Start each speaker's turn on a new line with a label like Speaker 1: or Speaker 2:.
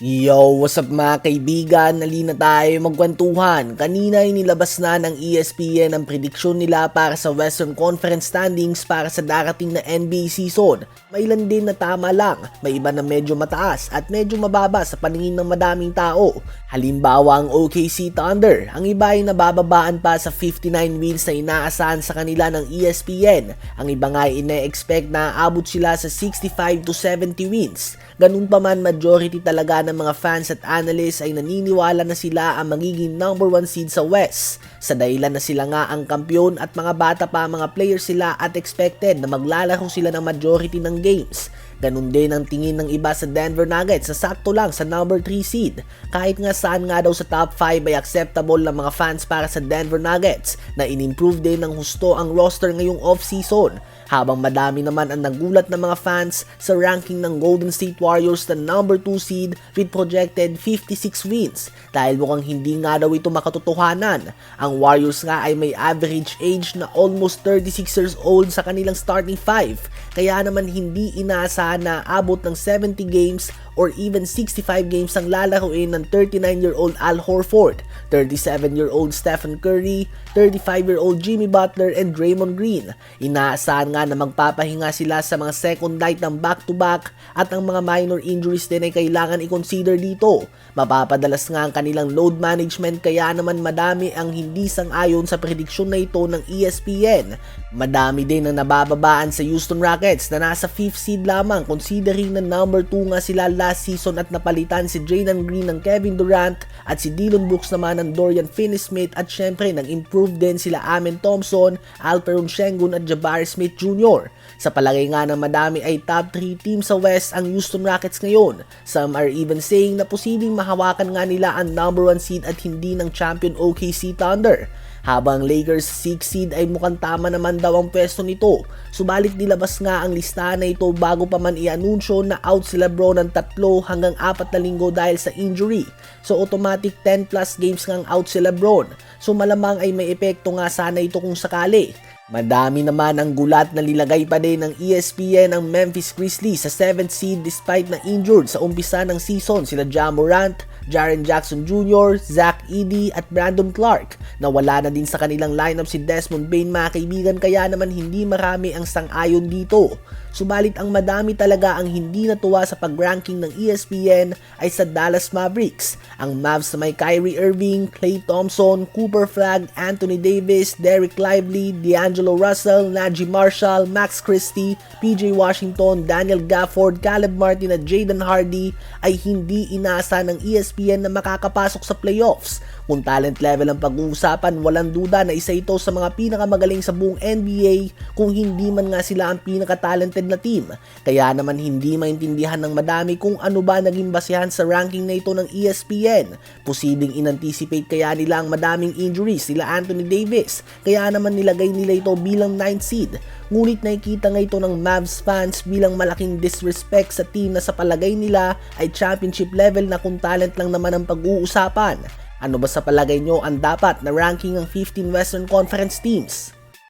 Speaker 1: Yo, what's up mga kaibigan? Nalina tayo magkwentuhan. Kanina ay nilabas na ng ESPN ang prediksyon nila para sa Western Conference standings para sa darating na NBA season. May ilan din na tama lang, may iba na medyo mataas at medyo mababa sa paningin ng madaming tao. Halimbawa ang OKC Thunder, ang iba ay nabababaan pa sa 59 wins na inaasahan sa kanila ng ESPN. Ang iba nga ay ine-expect na aabot sila sa 65 to 70 wins. Ganun pa man, majority talaga ng mga fans at analysts ay naniniwala na sila ang magiging number 1 seed sa West. Sa dahilan na sila nga ang kampyon at mga bata pa mga players sila at expected na maglalaro sila ng majority ng games. Ganun din ang tingin ng iba sa Denver Nuggets na sakto lang sa number 3 seed. Kahit nga saan nga daw sa top 5 ay acceptable ng mga fans para sa Denver Nuggets na in-improve din ng husto ang roster ngayong off-season. Habang madami naman ang nagulat ng mga fans sa ranking ng Golden State Warriors na number 2 seed with projected 56 wins dahil mukhang hindi nga daw ito makatotohanan. Ang Warriors nga ay may average age na almost 36 years old sa kanilang starting 5 kaya naman hindi inaasahan na abot ng 70 games or even 65 games ang lalaruin ng 39-year-old Al Horford, 37-year-old Stephen Curry, 35-year-old Jimmy Butler and Draymond Green. Inaasahan nga na magpapahinga sila sa mga second night ng back-to-back at ang mga minor injuries din ay kailangan i-consider dito. Mapapadalas nga ang kanilang load management kaya naman madami ang hindi sang-ayon sa prediksyon na ito ng ESPN. Madami din ang nabababaan sa Houston Rockets na nasa 5th seed lamang considering na number 2 nga sila last season at napalitan si Jalen Green ng Kevin Durant at si Dillon Brooks naman ng Dorian Finney-Smith at syempre nag-improve din sila Amen Thompson, Alperen Sengun at Jabari Smith Jr. Sa palagay nga ng madami ay top 3 team sa West ang Houston Rockets ngayon. Some are even saying na posibleng mahawakan nga nila ang number 1 seed at hindi ng champion OKC Thunder. Habang Lakers 6 seed ay mukhang tama naman daw ang pwesto nito. Subalit nilabas nga ang listahan na ito bago pa man i-anunsyo na out si LeBron ng 3 hanggang 4 na linggo dahil sa injury. So automatic 10 plus games ngang out si LeBron. So malamang ay may epekto nga sana ito kung sakali. Madami naman ang gulat na nilagay pa din ng ESPN ang Memphis Grizzlies sa 7th seed despite na injured sa umpisa ng season sila Ja Morant, Jaren Jackson Jr., Zach Edey at Brandon Clark. Nawala na din sa kanilang lineup si Desmond Bane mga kaibigan kaya naman hindi marami ang sang-ayon dito. Subalit ang madami talaga ang hindi natuwa sa pag-ranking ng ESPN ay sa Dallas Mavericks. Ang Mavs na may Kyrie Irving, Klay Thompson, Cooper Flagg, Anthony Davis, Derek Lively, D'Angelo Russell, Najee Marshall, Max Christie, PJ Washington, Daniel Gafford, Caleb Martin at Jaden Hardy ay hindi inaasa ng ESPN na makakapasok sa playoffs. Kung talent level ang pag-uusapan, walang duda na isa ito sa mga pinakamagaling sa buong NBA kung hindi man nga sila ang pinaka-talented na team. Kaya naman hindi maintindihan ng madami kung ano ba naging basehan sa ranking na ito ng ESPN. Posibleng inanticipate kaya nila ang madaming injuries sila Anthony Davis, kaya naman nilagay nila ito bilang 9th seed. Ngunit nakikita nga ito ng Mavs fans bilang malaking disrespect sa team na sa palagay nila ay championship level na kung talent lang naman ang pag-uusapan. Ano ba sa palagay nyo ang dapat na ranking ng 15 Western Conference teams?